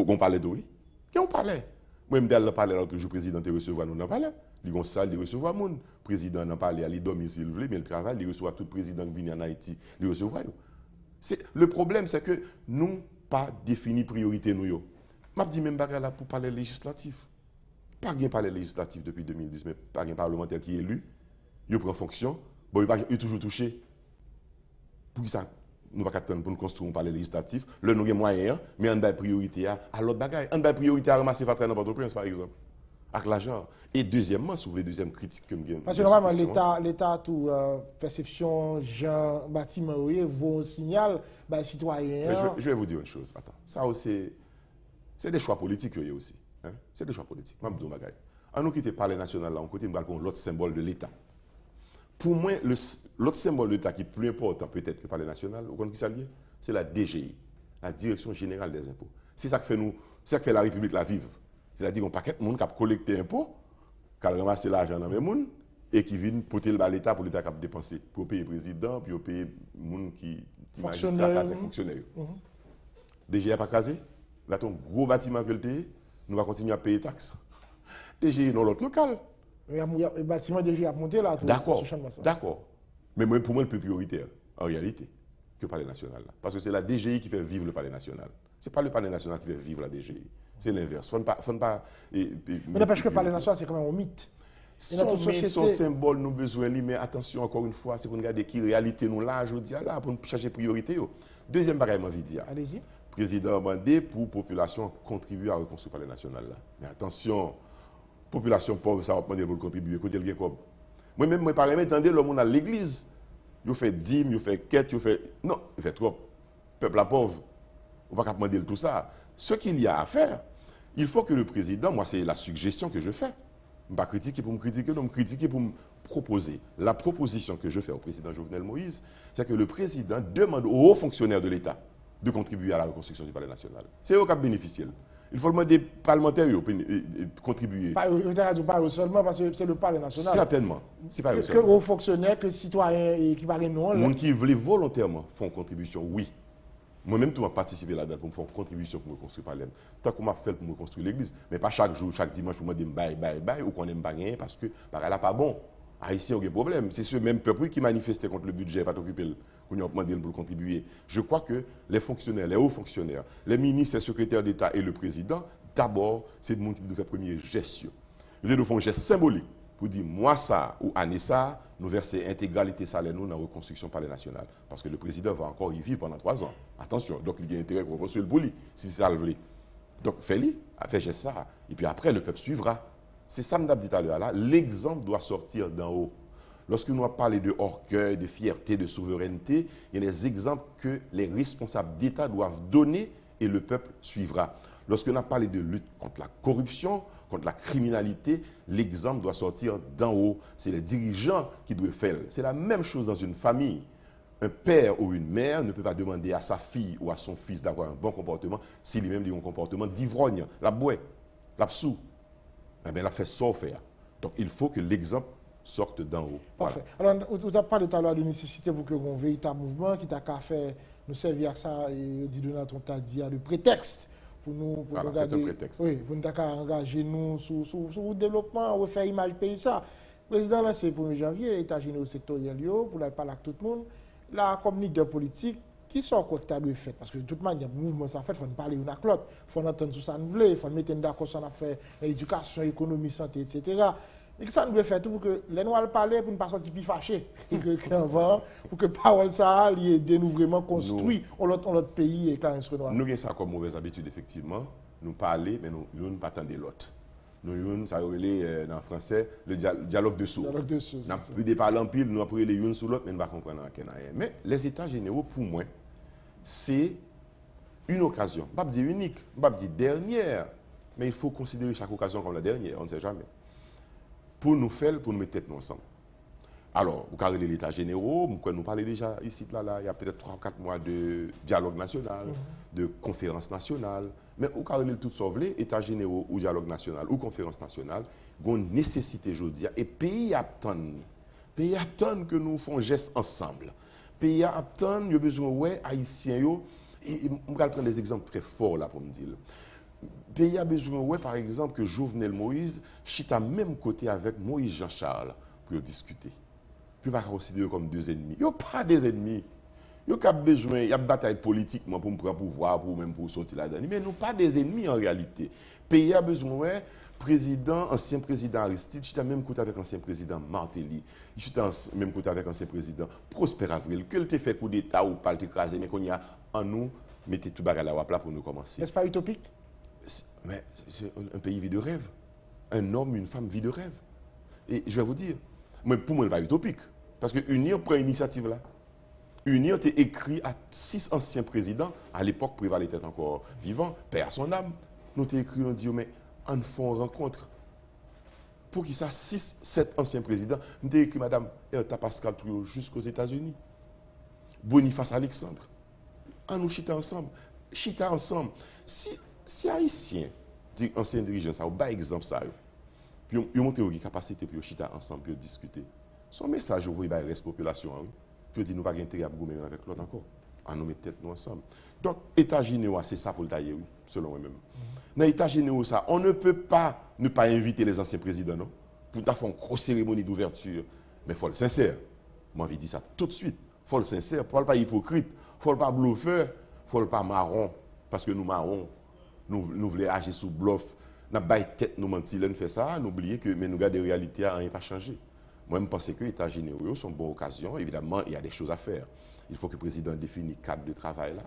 on parlait de oui. Qu'on parlait. Moi, je me parlais l'autre jour, le président recevoir nous dans le palais. Il a ça, il recevoir le président n'a parlé à lui domicile, mais le travail, il reçoit tout président qui vient en Haïti, il recevoir. Le problème, c'est que nous pas défini priorité nous. Je dis même là pour parler législatif. Pas de palais législatif depuis 2010, mais pas de parlementaire qui est élu. Il prend fonction. Bon, il est toujours touché. Pour ça, nous ne pouvons pas attendre pour nous construire un palais législatif. Là, nous avons moyens, mais on a priorité à l'autre bagaille. On a priorité à ramasser Fatran dans Port-au-Prince, par exemple. Avec l'argent. Et deuxièmement, si vous voulez, deuxième critique que je parce que normalement, l'État, tout perception, genre, bâtiment, vos signal, citoyen. Je vais vous dire une chose. Attends. Ça aussi, c'est des choix politiques aussi. Hein? C'est des choix politiques. On nous quitte le palais national là, on côté, nous l'autre symbole de l'État. Pour moi, l'autre symbole de l'État qui est plus important peut-être que le palais national, vous comprenez qui ça lié? C'est la DGI, la Direction Générale des Impôts. C'est ça qui fait c'est ça qui fait la République la vive. C'est-à-dire qu'on paquet de monde qui a collecté impôts, qui a ramassé l'argent dans les gens et qui vient porter le bas l'État pour l'État qui a dépensé, pour payer le président, puis pour payer les gens qui magistrat, c'est fonctionnaire. DGI n'a pas casé, là, ton gros bâtiment que le nous allons continuer à payer les taxes. DGI dans l'autre local. Le bâtiment DGI a monté là. D'accord. D'accord. Mais moi, pour moi, le plus prioritaire, en réalité, que le palais national. Là. Parce que c'est la DGI qui fait vivre le palais national. Ce n'est pas le palais national qui fait vivre la DGI. C'est l'inverse. Mais n'empêche que le palais national, c'est quand même un mythe. Son symbole, nous besoin, mais attention, encore une fois, c'est pour regarder qui réalité nous là, je dis là, pour chercher priorité. Deuxième bagage, je veux dire. Allez-y. Président Bandé, pour la population, contribuer à reconstruire le palais national. Là. Mais attention, population pauvre, ça va demander pour contribuer. Côté le comme. Moi-même, je parle, attendez, le monde à l'église. Il fait dîme, il fait quête, il fait. Non, il fait trop. Peuple à pauvre. On ne va pas demander tout ça. Ce qu'il y a à faire, il faut que le président, moi, c'est la suggestion que je fais. Je ne vais pas critiquer pour me critiquer, non, me critiquer pour me proposer. La proposition que je fais au président Jovenel Moïse, c'est que le président demande aux hauts fonctionnaires de l'État de contribuer à la reconstruction du palais national. C'est eux qui bénéficient. Il faut demander aux parlementaires de contribuer. Pas seulement parce que c'est le palais national. Certainement. C'est pas que aux fonctionnaires, que citoyens qui parlent non. Les gens qui veulent volontairement font contribution, oui. Moi-même, tout m'a participé là-dedans pour me faire une contribution pour me construire le palais. Tant qu'on m'a fait pour me construire l'église, mais pas chaque jour, chaque dimanche, pour me dire bye, ou qu'on n'aime pas rien parce que là, pas bon. Haïtien, il y a des problèmes. C'est ce même peuple qui manifestait contre le budget, pas t'occuper, qu'on a demandé pour contribuer. Je crois que les fonctionnaires, les hauts fonctionnaires, les ministres, les secrétaires d'État et le président, d'abord, c'est le monde qui nous fait premier geste. Nous faisons un geste symbolique pour dire, moi ça, ou année ça, nous verser intégralité salaire nous dans la reconstruction palais national. Parce que le président va encore y vivre pendant 3 ans. Attention, donc il y a intérêt pour construire le bouli, si ça le veut. Donc fais-le, fais geste ça, et puis après, le peuple suivra. C'est ça que je dit tout à l'heure là. L'exemple doit sortir d'en haut. Lorsque nous avons parlé de orgueil, de fierté, de souveraineté, il y a des exemples que les responsables d'État doivent donner et le peuple suivra. Lorsque nous avons parlé de lutte contre la corruption, contre la criminalité, l'exemple doit sortir d'en haut. C'est les dirigeants qui doivent faire. C'est la même chose dans une famille. Un père ou une mère ne peut pas demander à sa fille ou à son fils d'avoir un bon comportement si lui-même a un comportement d'ivrogne, la boue, la psou. Eh bien, il a fait ça faire. Donc, il faut que l'exemple sorte d'en haut. Parfait. Voilà. Alors, vous avez parlé tout à l'heure de nécessité pour que un véritable mouvement qui t'a qu'à faire nous servir à ça et dit de notre on dit à le prétexte pour nous voilà, c'est un prétexte. Oui, pour nous engager nous sur le développement, refaire image pays ça. président lancé le 1er janvier, l'État général sectoriel pour parler avec tout le monde. Là, comme leader politique, qui sont quoi que tu as fait? Parce que de toute manière, le mouvement ça fait, il faut parler une avec l'autre, il faut entendre ce que ça nous veut, il faut mettre d'accord sur l'affaire, l'éducation, l'économie, santé, etc. Et que ça nous doit faire tout pour que les noirs parlent pour ne pas sortir plus fâchés. Pour que parole ça, de nous vraiment construire notre pays et clair sur noir. Nous avons ça comme mauvaise habitude, effectivement. Nous parler, mais nous ne pas attendre l'autre. Nous, ça relève dans le français, le dialogue de sourds. Nous avons plus de parler en pile, nous avons les uns sur l'autre, mais nous ne comprenons rien. Mais les États généraux, pour moi, c'est une occasion. Je ne vais pas dire unique, je ne vais pas dire dernière, mais il faut considérer chaque occasion comme la dernière, on ne sait jamais. Pour nous faire, pour nous mettre tête ensemble. Alors, vous parlez de l'État généraux, nous parlons déjà ici, là, il y a peut-être 3 ou 4 mois de dialogue national, de conférence nationale. Mais vous parlez de tout sauve, État généraux ou dialogue national ou conférence nationale, il y a une nécessité aujourd'hui. Et pays attend que nous fassions geste ensemble. Pays attend, il y a besoin, ouais, haïtiens, et je vais prendre des exemples très forts là pour me dire. Le pays a besoin, ouais, par exemple, que Jovenel Moïse chita même côté avec Moïse Jean-Charles pour discuter. Puis pas considérer comme deux ennemis. Il n'y a pas des ennemis. Il y a besoin, il y a une bataille politique pour me prendre pouvoir, pour même pour sortir là-dedans. Mais nous pas des ennemis en réalité. Le pays a besoin, ouais, ancien président Aristide, chita même côté avec ancien président Martelly, chita même côté avec ancien président Prosper Avril, que le fait coup d'État ou pas le écraser, mais qu'on y a en nous, mettez tout bagarre à la plat pour nous commencer. N'est-ce pas utopique? Mais c'est un pays vit de rêve. Un homme, une femme vit de rêve. Et je vais vous dire, mais pour moi, ce n'est pas utopique. Parce que UNIR prend l'initiative là. UNIR était écrit à 6 anciens présidents. À l'époque, Préval était encore vivant, paix à son âme. Nous avons écrit, on dit, mais on fait une rencontre. Pour qui ça, 6, 7 anciens présidents. Nous avons écrit, madame, Pascal Trouillot jusqu'aux États-Unis. Boniface Alexandre. On nous chita ensemble. Chita ensemble. Si Haïtien, ancien dirigeant, ça, par exemple, ça, puis ils ont une capacité pour chita ensemble, pour discuter. Son message, vous voyez, il reste population, oui. Puis dire, nous n'avons pas intérêt à goumer avec l'autre encore. À nous mettre tête nous ensemble. Donc, État généraux, c'est ça pour le tailler, oui, selon moi-même. Dans l'État généraux, ça, on ne peut pas ne pas inviter les anciens présidents, non? Pour faire une grosse cérémonie d'ouverture. Mais il faut le sincère. Moi, je dis ça tout de suite. Il faut le sincère. Il ne faut pas hypocrite. Il ne faut pas bluffeur. Il ne faut pas marron. Parce que nous marron. Nous voulons agir sous bluff. Nous avons tête, nous mentir, nous fait ça, nous oublions que mais nous regardons la réalité, rien n'a pas changé. Moi, je pense que les États généraux sont une bonne occasion. Évidemment, il y a des choses à faire. Il faut que le président définisse le cadre de travail là.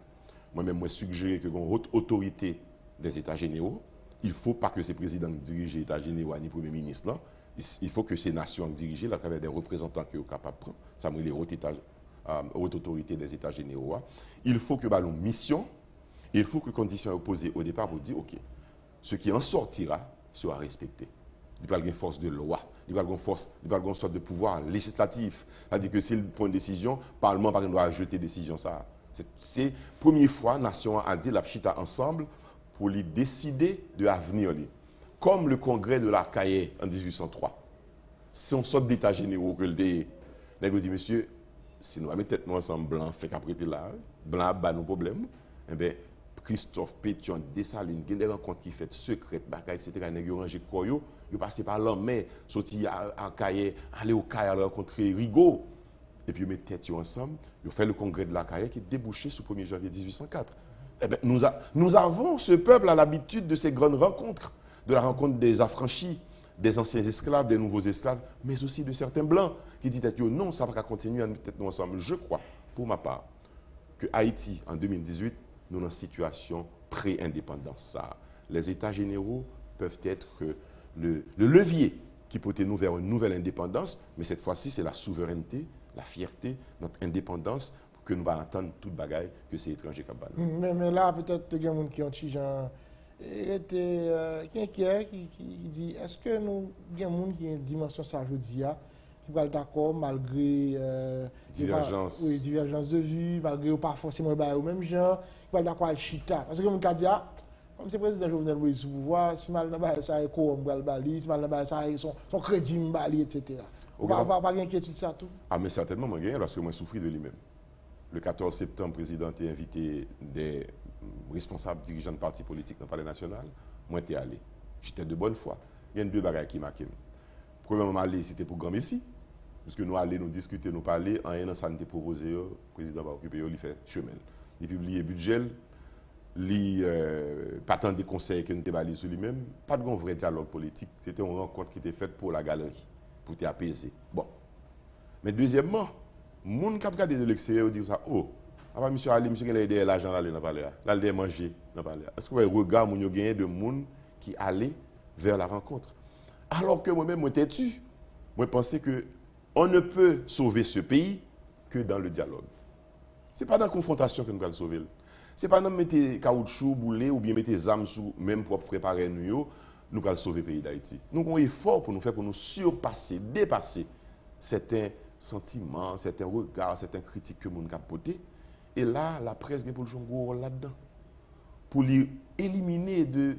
Moi-même, je suggère que une haute autorité des États généraux, il ne faut pas que ces présidents dirigent les États généraux ni Premier ministre. Là. Il faut que ces nations dirigent à travers des représentants qui sont capables de prendre. Ça me dit les hautes autorités des États généraux. Il faut que nous mission. Il faut que les conditions soient posées au départ pour dire, OK, ce qui en sortira sera respecté. Il va y avoir une force de loi, il va y avoir une sorte de pouvoir législatif. C'est-à-dire que s'il prend une décision, le Parlement ne doit jeter décision. C'est la première fois que la nation a dit la chita ensemble pour lui décider de l'avenir. Comme le congrès de la Caille en 1803. C'est une sorte d'état généraux que le dit, monsieur, si nous mettons tête ensemble blanc, fait qu'après là, blanc a nos problèmes, eh bien, Christophe Pétion, Dessalines, il y a des rencontres qui font secrètes, etc. Ils ont rangé quoi, ils passent par l'armée, sorti à Caille, aller au Caille, rencontrer Rigaud. Et puis ils mettent tête ensemble, ils ont fait le congrès de la Caille qui est débouché sur 1er janvier 1804. Eh bien, nous avons, ce peuple, a l'habitude de ces grandes rencontres, de la rencontre des affranchis, des anciens esclaves, des nouveaux esclaves, mais aussi de certains blancs qui disent non, ça va continuer à nous mettre ensemble. Je crois, pour ma part, que Haïti, en 2018, nous sommes dans une situation pré-indépendance. Les États généraux peuvent être le levier qui peut nous vers une nouvelle indépendance, mais cette fois-ci, c'est la souveraineté, la fierté, notre indépendance, pour que nous allons entendre toute bagaille que c'est étranger qui a mais là, peut-être qu'il y a des gens qui ont dit, quelqu'un qui dit, est-ce que nous, il y a des gens qui ont une dimension, ça je dis, qui va d'accord malgré divergence de vue, malgré pas forcément au même genre, qui va d'accord avec Chita. Parce que mon cas dit, comme c'est le président Jovenel Moïse sous pouvoir, si mal n'a ça est quoi, si mal n'a ça son crédit mbali, etc. On va pas d'inquiétude ça tout. Ah mais certainement moi gagne parce que moi souffri de lui-même. Le 14 septembre, le président a invité des responsables dirigeants de partis politiques dans le palais national. Moi j'étais allé. J'étais de bonne foi. Il y a deux bagages qui marquent. Premièrement, aller, c'était pour Grand Messi. Parce que nous allons nous discuter, nous parler, en un an, ça nous a proposé, le président va occuper, il fait chemin. Il publie le budget, il pas tant de conseils que nous avons sur lui-même, pas de vrai dialogue politique. C'était une rencontre qui était faite pour la galerie, pour t'apaiser. Bon. Mais deuxièmement, les gens qui regardent de l'extérieur disent ça, oh, après monsieur Ali, monsieur qui a aidé l'argent d'aller dans le palais, d'aller manger dans le palais. Est-ce que vous regardez, vous avez de gens qui allaient vers la rencontre? Alors que moi-même, moi têtu, moi pensais que on ne peut sauver ce pays que dans le dialogue. Ce n'est pas dans la confrontation que nous allons le sauver. Ce n'est pas dans mettre caoutchouc, boulet ou bien mettre des armes sous même pour préparer nous allons sauver le pays d'Haïti. Nous avons un effort pour nous faire, pour nous surpasser, dépasser certains sentiments, certains regards, certaines critiques que nous avons portées. Et là, la presse vient pour jouer un gros rôle là-dedans. Pour lui éliminer de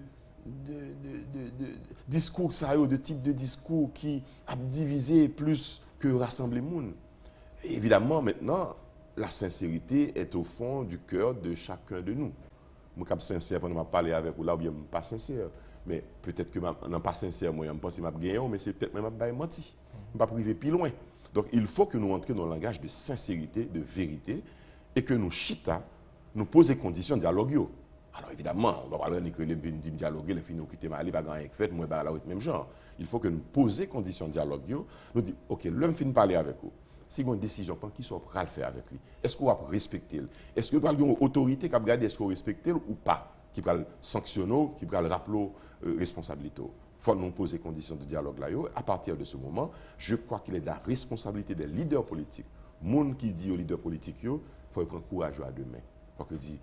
discours, de type de discours qui a divisé plus que rassembler le monde. Évidemment, maintenant, la sincérité est au fond du cœur de chacun de nous. Moi, je suis sincère pendant que je parle avec vous, là, ou bien je ne suis pas sincère. Mais peut-être que je ne suis pas sincère, moi, je pense que je suis gagné, mais c'est peut-être même que je suis menti. Je ne suis pas privé plus loin. Donc, il faut que nous entrions dans le langage de sincérité, de vérité, et que nous, chita, nous posions des conditions de dialogue. Alors évidemment, on va parler de dialoguer, les finaux qui étaient mal, pas grand fait, moi bah là même genre. Il faut que nous posions conditions de dialogue, nous dit OK, l'homme finit parler avec vous. Si vous avez une décision, qui soit prêt à le faire avec lui? Est-ce qu'on va respecter? Est-ce que vous avez une autorité qui va regarder est-ce qu'on respecte ou pas? Qui va le sanctionner, qui va le rappeler responsabilité? Il faut nous poser conditions de dialogue là. À partir de ce moment, je crois qu'il est de la responsabilité des leaders politiques. Monde qui dit aux leaders politiques, il faut prendre courage à deux mains. Il faut dire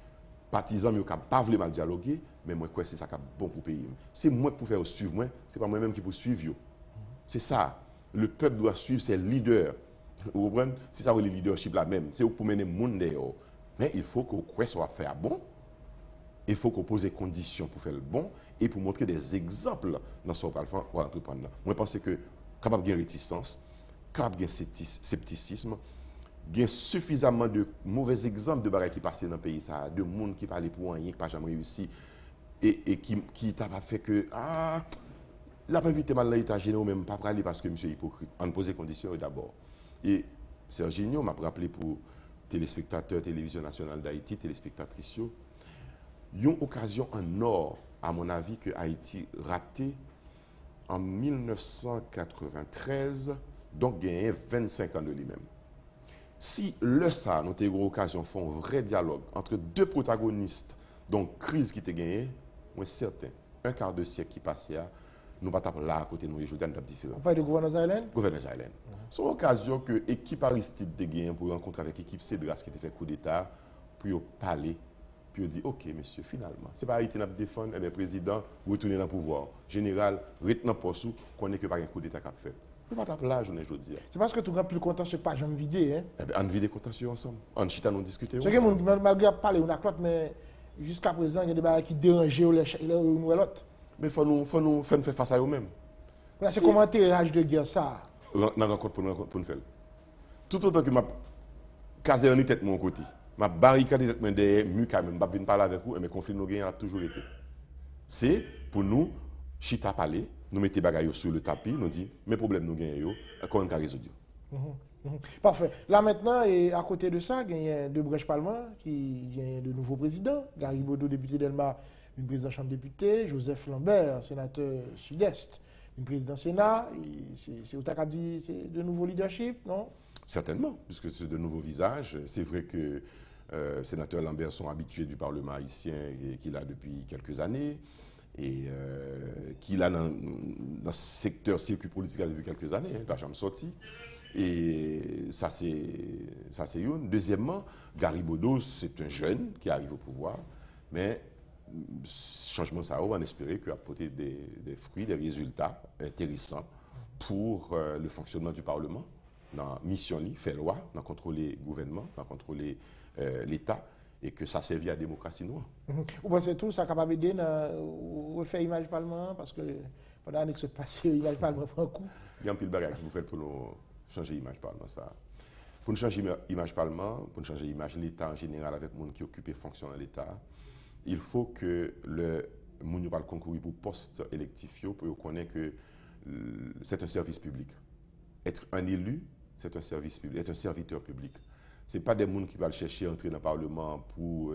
partisans ne peuvent pas mal dialoguer, mais moi, c'est ça qui est bon pour le pays. C'est moi qui peux faire suivre, moi, ce n'est pas moi-même qui peux suivre. C'est ça. Le peuple doit suivre ses leaders. Vous comprenez? C'est ça le leadership là même. C'est pour mener le monde dehors. Mais il faut qu'on croit soit faire bon. Il faut qu'on pose des conditions pour faire le bon et pour montrer des exemples dans ce qu'on va entreprendre. Moi, je pense que capable de réticence, capable de scepticisme, il y a suffisamment de mauvais exemples de bagages qui passaient dans le pays, ça, de monde qui parlait pour rien, qui n'a jamais réussi, et qui t'a pas fait que, la pas invité mal l'état général, même pas parler parce que monsieur est hypocrite. On pose des conditions d'abord. Et Serginho m'a rappelé pour téléspectateurs, Télévision nationale d'Haïti, téléspectatrices, il y a une occasion en or, à mon avis, que Haïti raté en 1993, donc gagné 25 ans de lui-même. Si nous avons eu l'occasion de faire un vrai dialogue entre deux protagonistes, donc crise qui était gagnée, moi certain, un quart de siècle qui passait, nous ne sommes pas là à côté de nous, aujourd'hui, nous sommes différents. Vous parlez de Gouverneurs Island? Gouverneurs Island. C'est une occasion que l'équipe Aristide de gagné pour rencontrer avec l'équipe Cédras qui a fait coup d'État, pour parler, puis dire ok, monsieur, finalement, ce n'est pas Haïti qui défend, le président retourner dans le pouvoir. Général, retenant pour sous, qu'on n'est que par un coup d'État qu'a fait. Nous ne sommes pas là aujourd'hui. C'est parce que tu n'as plus content sur page en vidéo. Hein? Eh bien, on vide contentieux ensemble. On chita nous discuter. C'est que malgré parler, on a clotte, mais jusqu'à présent, il y a des choses qui dérangent l'un ou l'autre. Mais il faut nous faire face à eux-mêmes. C'est comment tirage de guerre ça? Dans la rencontre pour nous faire. Tout autant que ma casé en tête mon côté, ma barricade tête derrière, mieux quand même, je ne parler avec vous, mais le conflit nous gagne a toujours été. C'est pour nous, chita parler, nous mettre les bagailles sur le tapis, nous dire, mes problèmes nous gagnent, comment on peut résoudre. Parfait. Là maintenant, et à côté de ça, il y a deux brèches parlement qui viennent de nouveaux présidents. Gary Bodo, député d'Elma, une président de la Chambre des députés. Joseph Lambert, sénateur sud-est, une président Sénat. C'est de nouveaux leadership, non? Certainement, puisque c'est de nouveaux visages. C'est vrai que sénateur Lambert sont habitués du Parlement haïtien qu'il a depuis quelques années et qu'il a dans le secteur circuit politique depuis quelques années, pas jamais sorti. Et ça, c'est une. Deuxièmement, Gary Bodo, c'est un jeune qui arrive au pouvoir, mais changement ça, on va espérer qu'il va apporter des fruits, des résultats intéressants pour le fonctionnement du Parlement, dans la mission, faire loi, dans contrôler le gouvernement, dans contrôler l'État, et que ça serve à la démocratie noire. Vous pensez tout ça capable d'aider à refaire l'image Parlement, parce que pendant l'année que se passe, l'image Parlement prend un coup. Il y a un peu de bagages que vous faites pour nous changer l'image Parlement. Ça. Pour nous changer l'image Parlement, pour nous changer l'image l'État en général, avec les gens qui occupent fonction dans l'État, il faut que le monde va concourir pour poste électif pour connaître que c'est un service public. Être un élu, c'est un service public, être un serviteur public. Ce n'est pas des gens qui vont chercher à entrer dans le Parlement pour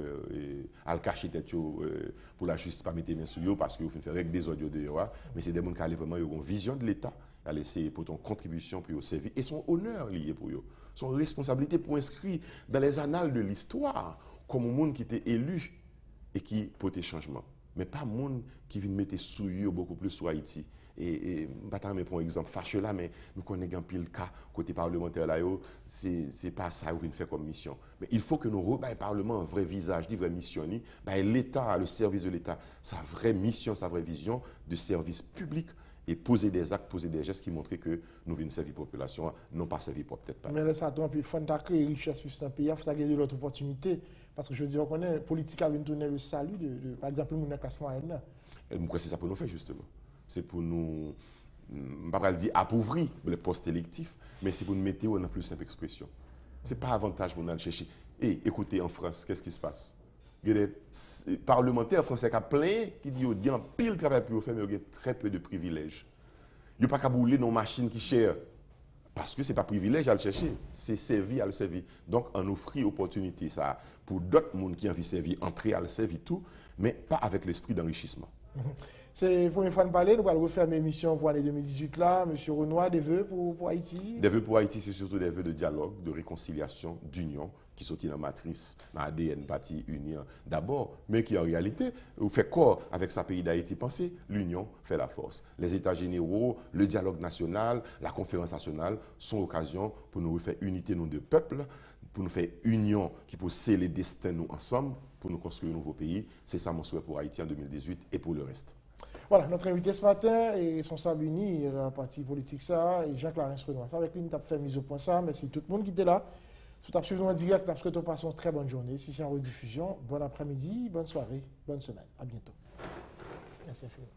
aller cacher tête pour la justice, pas mettre les mains sur eux parce qu'ils font faire règle des audios de eux, mais c'est des gens qui ont vraiment une vision de l'État, à laisser pour ton contribution pour servir et son honneur lié pour eux, son responsabilité pour inscrire dans les annales de l'histoire comme un monde qui était élu et qui portait changement. Mais pas un monde qui vient mettre sous eux beaucoup plus sur Haïti. Et je prends un exemple fâcheux là, mais nous connaissons un pile cas côté parlementaire là, c'est pas ça qu'on vient faire comme mission. Mais il faut que nous rebaillons le Parlement un vrai visage, une vraie mission. L'État, le service de l'État, sa vraie mission, sa vraie vision de service public et poser des actes, poser des gestes qui montrent que nous venons servir la population, non pas servir pour peut-être pas. Mais là, ça doit faire créer richesse dans le pays, il faut gagner de l'autre opportunité. Parce que je veux dire, on connaît, politique a tourner le salut, par exemple, le classe moyenne. Et moi, c'est ça pour nous faire justement. C'est pour nous, je ne vais pas dire appauvrir les postes électifs, mais c'est pour nous mettre dans la plus simple expression. Ce n'est pas avantage pour nous aller chercher. Et écoutez, en France, qu'est-ce qui se passe? Il y a des parlementaires français qui ont plein qui disent qu'il y a un pile travail pour faire, mais il y a très peu de privilèges. Il n'y a pas qu'à bouler dans une machine qui chère. Parce que ce n'est pas privilège à le chercher, c'est servir à le servir. Donc, on offre l'opportunité ça pour d'autres personnes qui ont envie de servir, entrer à le servir tout, mais pas avec l'esprit d'enrichissement. C'est la première fois de parler, nous allons refaire l'émission pour l'année 2018 là. Monsieur Renoir, des vœux pour Haïti? Des vœux pour Haïti, c'est surtout des vœux de dialogue, de réconciliation, d'union, qui sont dans la matrice, dans l'ADN, parti union d'abord, mais qui en réalité, vous fait corps avec sa pays d'Haïti. Pensez, l'union fait la force. Les États généraux, le dialogue national, la conférence nationale sont l'occasion pour nous faire unité, nous deux peuples, pour nous faire union qui peut sceller les destins nous ensemble, pour nous construire un nouveau pays. C'est ça mon souhait pour Haïti en 2018 et pour le reste. Voilà, notre invité ce matin est responsable uni de la parti politique ça, et Jean-Clarence Renoir. Avec lui, nous avons fait mise au point ça. Merci tout le monde qui était là. Si vous avez suivi en direct, nous souhaitons passer une très bonne journée. Si c'est en rediffusion, bon après-midi, bonne soirée, bonne semaine. À bientôt. Merci infiniment.